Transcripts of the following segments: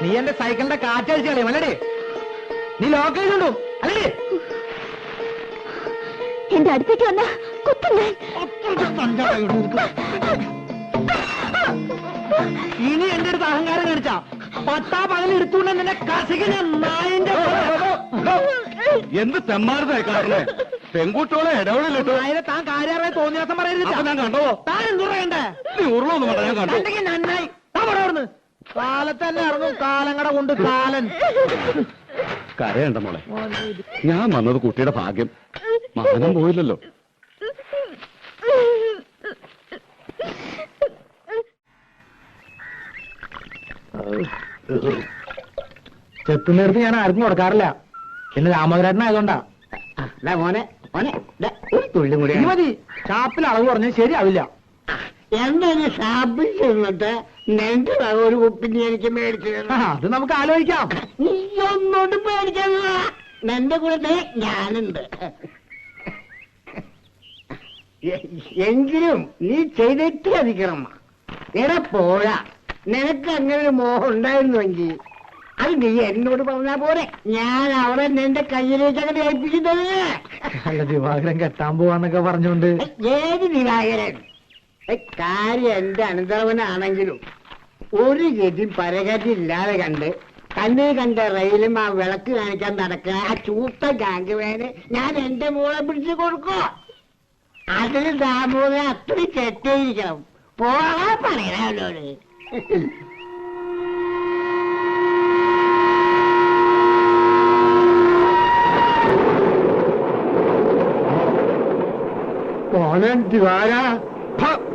നീ എന്റെ സൈക്കിളിന്റെ കാറ്റടിച്ച് കളയും അല്ലേ? നീ ലോക്ക് ചെയ്തുണ്ടോ അല്ലേ? എന്റെ അടുത്തേക്ക് വന്ന കുത്തുന്നേ. ഇനി എന്റെ അടുത്ത് അഹങ്കാരം കാണിച്ചാ പട്ടാ പകൽ എടുത്തുകൊണ്ട് നിന്നെ കസിക്കുന്ന നായന്റെ എന്ത് തെമ്മാരതായി കാണുന്നേ? പെൺകുട്ടികളെ ഇടപെടലിട്ടോ. നായനെ താൻ കാര്യമായി തോന്നിയ ദിവസം പറയരുത്. ഞാൻ കണ്ടോ? താൻ എന്തു പറയണ്ടേ? നീ ഉരുളൊന്നും വേണ്ട, ഞാൻ കണ്ടു. നന്നായി താവിടുന്ന് കാലത്തന്നെ ഇറങ്ങും കാലങ്ങടെ കൊണ്ട് കാലൻ. കരയണ്ട മോളെ, ഞാൻ വന്നത് കുട്ടിയുടെ ഭാഗ്യം. മകനം പോയില്ലല്ലോ. ചെത്തുന്നേരത്ത് ഞാൻ ആർക്കും കൊടുക്കാറില്ല. പിന്നെ രാമകരാട്ടനായതുകൊണ്ടാ. മോനെ മോനെ ഒരു തുള്ളിയും കൂടി മതി. ഷാപ്പിൽ അളവ് പറഞ്ഞാൽ ശരിയാവില്ല. എന്താണ് ഷാപ്പിൽ ചെന്നിട്ട് നിന്റെ ഒരു കുപ്പിന് എനിക്ക് മേടിച്ചു അത് നമുക്ക് ആലോചിക്കാം. നീ ഒന്നോട്ട് പേടിക്കാ. നിന്റെ കൂടെ ഞാനുണ്ട്. എങ്കിലും നീ ചെയ്തിട്ട് അധികണം. എടാ പോരാ, നിനക്ക് അങ്ങനെ ഒരു മോഹം ഉണ്ടായിരുന്നുവെങ്കിൽ അത് നീ എന്നോട് പറഞ്ഞാ പോരെ. ഞാൻ അവിടെ നിന്റെ കയ്യിലേക്ക് അങ്ങനെ ഏൽപ്പിക്കുന്നത്. അല്ല, ദിവാകരൻ കെട്ടാൻ പോവാന്നൊക്കെ പറഞ്ഞോണ്ട്. ഏത് ദിവാകരൻ? കാര്യം എന്റെ അനന്തരവനാണെങ്കിലും ഒരു ഗതി പരകതി ഇല്ലാതെ കണ്ട് കണ്ണിൽ കണ്ട റെയിലും ആ വിളക്ക് കാണിക്കാൻ നടക്കുക ആ ചൂത്ത ഗാംഗുവേന് ഞാൻ എന്റെ മോളെ പിടിച്ചു കൊടുക്കോ? അതിന് ദാമോദരൻ അത്രയും ചെറ്റേയിരിക്കണം. പോകാൻ പറയണല്ലോട്.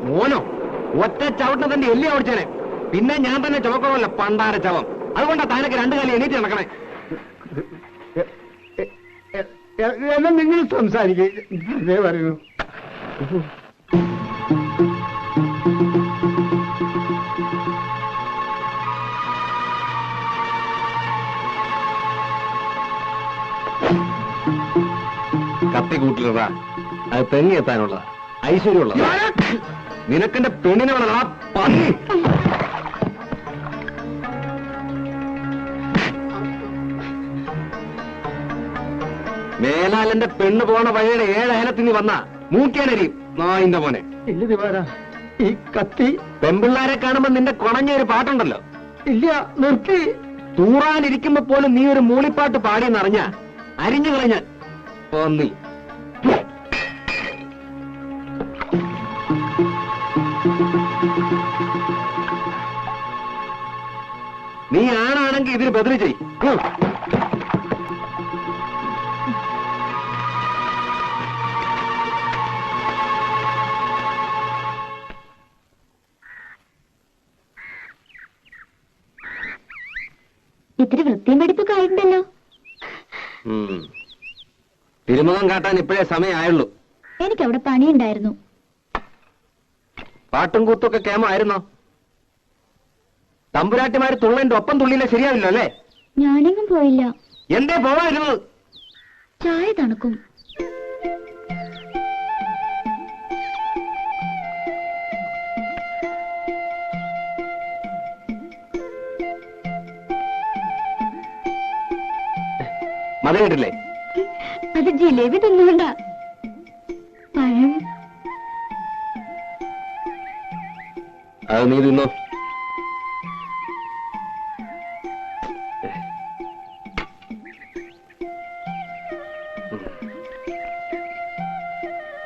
മോനോ ഒറ്റ ചവിട്ടിന് തന്റെ എല്ലി ഓടിച്ചേനെ. പിന്നെ ഞാൻ തന്നെ ചുമക്കണമല്ല പണ്ടാര ചവം. അതുകൊണ്ടാ താനൊക്കെ രണ്ടു കാലം എണീറ്റ് നടക്കണേ. എന്നാ നിങ്ങൾ സംസാരിക്കേ പറയുന്നു. കത്തി കൂട്ടിലതാ, അത് തെങ്ങി എത്താനുള്ള ഐശ്വര്യമുള്ള. നിനക്കെന്റെ പെണ്ണിനെ വേണം ആ പന്നി. മേലാലെന്റെ പെണ്ണ് പോണ വഴിയുടെ 7 അയലത്തിന് വന്ന മൂക്കേനരിയും നായിന്റെ മോനെ. ഇല്ല ദിവാര, ഈ കത്തി പെൺപിള്ളാരെ കാണുമ്പോ നിന്റെ കുണഞ്ഞൊരു പാട്ടുണ്ടല്ലോ. ഇല്ല, നിർത്തി. തൂറാനിരിക്കുമ്പോ പോലും നീ ഒരു മൂളിപ്പാട്ട് പാടിയെന്നറിഞ്ഞ അരിഞ്ഞു കളഞ്ഞ പന്നി. നീ ആണാണെങ്കിൽ ഇതിന് ബദല് ചെയ്. ഇത്തിരി വൃത്തിയും വെടിപ്പൊക്കെ ആയിട്ടുണ്ടല്ലോ. തിരുമുഖം കാട്ടാൻ ഇപ്പോഴേ സമയമായുള്ളൂ. എനിക്കവിടെ പണിയുണ്ടായിരുന്നു. പാട്ടും കൂത്തൊക്കെ കേമായിരുന്നോ? തമ്പുരാട്ടിമാര് തുള്ളന്റെ ഒപ്പം തുള്ളിയില്ല ശരിയാവില്ല അല്ലേ? ഞാനെങ്ങും പോയില്ല. എന്തേ പോവായിരുന്നത്? ചായ തണുക്കും. മത കേട്ടില്ലേ? അത് ജിലേബി തിന്നുകൊണ്ടാ. പഴം അത് നീ തിന്നോ.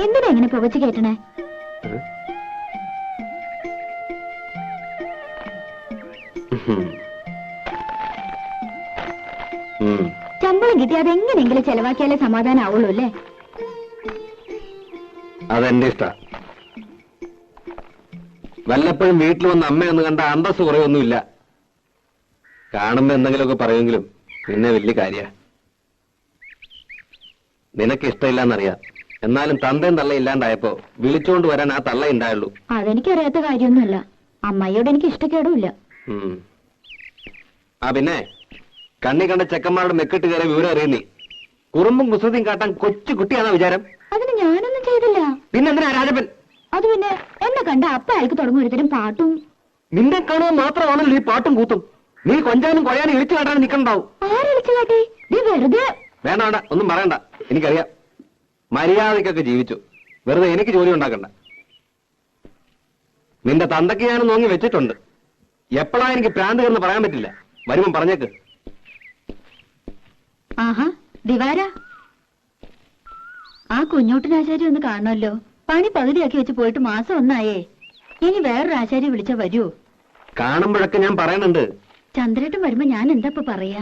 എന്തിനാ ഇങ്ങനെ പുകച്ചു കേട്ടണേ? ശമ്പളം കിട്ടി അതെങ്ങനെയെങ്കിലും ചെലവാക്കിയാലേ സമാധാനം ആവുള്ളൂ അല്ലേ? അതെന്റെ ഇഷ്ട. വല്ലപ്പോഴും വീട്ടിൽ വന്ന് അമ്മയൊന്ന് കണ്ട അന്തസ് കുറയൊന്നുമില്ല. കാണുമ്പോ എന്തെങ്കിലുമൊക്കെ പറയുമെങ്കിലും പിന്നെ വലിയ കാര്യ. നിനക്ക് ഇഷ്ടമില്ലാന്നറിയാം. എന്നാലും തന്തയും തള്ള ഇല്ലാണ്ടായപ്പോ വിളിച്ചോണ്ട് വരാൻ ആ തള്ള ഉണ്ടായുള്ളൂ. അതെനിക്കറിയാത്ത കാര്യമൊന്നുമല്ല. അമ്മയോട് എനിക്ക് ഇഷ്ടക്കേടുമില്ല. ആ പിന്നെ കണ്ണി കണ്ട ചെക്കന്മാരുടെ മെക്കിട്ട് കയറിയ വിവരം അറിയുന്നേ. കുറുമ്പും കുസൃതിയും കാട്ടാൻ കൊച്ചു കുട്ടിയാണോ വിചാരം? അതിന് ഞാനൊന്നും ചെയ്തില്ല. പിന്നെന്തിനാ രാജപ്പൻ? അത് പിന്നെ എന്നെ കണ്ട അപ്പ അയാൾക്ക് തുടങ്ങും ഒരുതരം പാട്ടും. നിന്നെ കാണുക മാത്രമാണല്ലോ ഈ പാട്ടും കൂത്തും. നീ കൊഞ്ചാനും കൊഴയാനും ഇളിച്ചു കാട്ടാനും നിൽക്കണ്ടാവും. ആരളിച്ചു കാട്ടി? നീ വെറുതെ. വേണ്ട വേണ്ട, ഒന്നും പറയണ്ട. എനിക്കറിയാം, മര്യാദക്കൊക്കെ ജീവിച്ചു. വെറുതെ എനിക്ക് ജോലി ഉണ്ടാക്കണ്ട. നിന്റെ തന്തയ്ക്ക് ഞാൻ നോങ്ങി വെച്ചിട്ടുണ്ട്. എപ്പോഴാ എനിക്ക് പ്രാന്ത് കയറുന്ന പറയാൻ പറ്റില്ല. വരുമ്പം പറഞ്ഞേക്ക്. ആഹാ ദിവാര, ആ കുഞ്ഞോട്ടിനാശാരി ഒന്ന് കാണണമല്ലോ. പണി പകുതിയാക്കി വെച്ച് പോയിട്ട് മാസം ഒന്നായേ. ഇനി വേറൊരു ആശാരി വിളിച്ചാ വരൂ? കാണുമ്പോഴൊക്കെ ഞാൻ പറയുന്നുണ്ട്. ചന്ദ്രേട്ടൻ വരുമ്പോ ഞാൻ എന്താ ഇപ്പൊ പറയാ?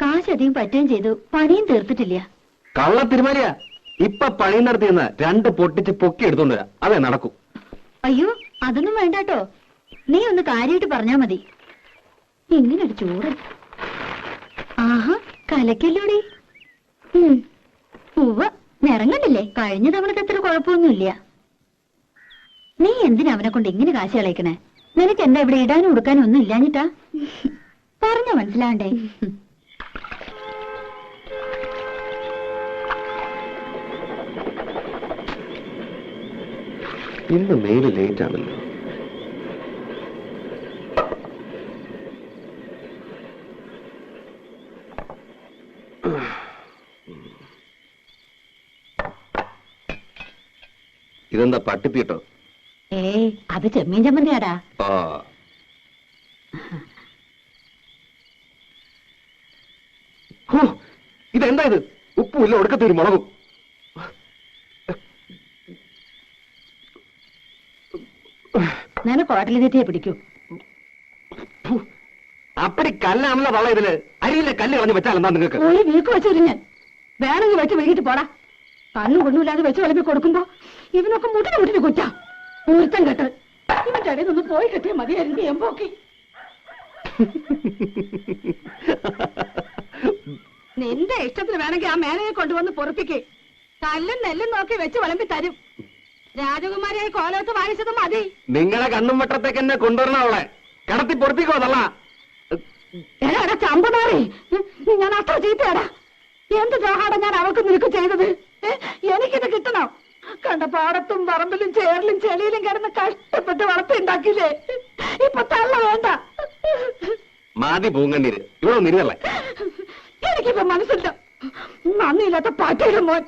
കാശ് അധികം പറ്റുകയും ചെയ്തു, പണിയും തീർത്തിട്ടില്ല. കള്ള തിരുമാലിയ. ഇപ്പൊ പണി നടത്തിയെന്ന് 2 പൊട്ടിച്ച് പൊക്കി എടുത്തോണ്ട് വരാം. അതേ നടക്കൂ. അയ്യോ അതൊന്നും വേണ്ടാട്ടോ. നീ ഒന്ന് കാര്യമായിട്ട് പറഞ്ഞാ മതി. ഇങ്ങനൊരു ചോറ്. ആഹാ കലക്കല്ലോടി. ഉവ്വ, നിറങ്ങണ്ടില്ലേ? കഴിഞ്ഞ തവണത്തെ അത്ര കുഴപ്പമൊന്നുമില്ല. നീ എന്തിനാ അവനെ കൊണ്ട് ഇങ്ങനെ കാശ് കളയിക്കണേ? നിനക്ക് എന്താ ഇവിടെ ഇടാനും ഉടുക്കാനും ഒന്നും ഇല്ലാഞ്ഞിട്ടാ? പറഞ്ഞ മനസ്സിലാണ്ടേ? ഇന്ന് മെയില് ലേറ്റ് ആണല്ലോ. ഇതെന്താ പട്ടിപ്പീട്ടോ? ഏയ് അത് ചെമ്മീൻ ചമ്മന്തിയാടാ. ആ, ഇതെന്താ ഇത്? ഉപ്പുമില്ല, ഒടുക്കത്തൊരു മുളകും. നിനക്ക് ഹോട്ടലിൽ തെറ്റിയെ പിടിക്കൂ. അപ്പടി കല്ലാണല്ലോ തള്ള ഇതില്. അരിയിലെ കല്ല് കളഞ്ഞ് വെച്ചാൽ എന്താ നിങ്ങൾക്ക്? ഒരു വീക്ക് വെച്ചു ഞാൻ വേണമെങ്കിൽ വെച്ച് വൈകിട്ട് പോടാ. കണ്ണും കൊണ്ടുമില്ലാതെ വെച്ച് വിളമ്പി കൊടുക്കുമ്പോ ഇവനൊക്കെ മുട്ടിന് കുറ്റാ. ഊർത്തം കെട്ട് ഇവന്റെ ഇടയിൽ നിന്ന് പോയി കെട്ടിയ മതിയായിരുന്നു എമ്പോക്കി. നിന്റെ ഇഷ്ടത്തിന് വേണമെങ്കിൽ ആ മേനയെ കൊണ്ടുവന്ന് പൊറപ്പിക്കേ. കല്ലും നെല്ലും നോക്കി വെച്ച് വിളമ്പി തരും. രാജകുമാരിയെ കോലത്ത് വാങ്ങിച്ചതും മതി. നിങ്ങളെ കണ്ണും വട്ടത്തേക്ക് എന്നെ കൊണ്ടുവരണ അവളെ കടത്തി പൊറപ്പിക്കോ തള്ള. എടാ ചമ്പനാറി, ഞാൻ അത്ര ചീത്തയാടാ. എന്ത് ദ്രോഹാടാ ഞാൻ അവൾക്ക് നിനക്ക് ചെയ്തത്? എനിക്കിത് കിട്ടണം. കണ്ട പാടത്തും പറമ്പിലും ചേറിലും ചെളിയിലും കിടന്ന് കഷ്ടപ്പെട്ട് വളർത്തിണ്ടാക്കില്ലേ? ഇപ്പൊ തള്ള വേണ്ട. മാതി പൂങ്കണ്ണീര് ഇവിടെ ഒന്നിരുന്നല്ലേ? എനിക്കിപ്പോ മനസ്സില്ല. നന്ദിയില്ലാത്ത പാറ്റയുടെ മോൻ.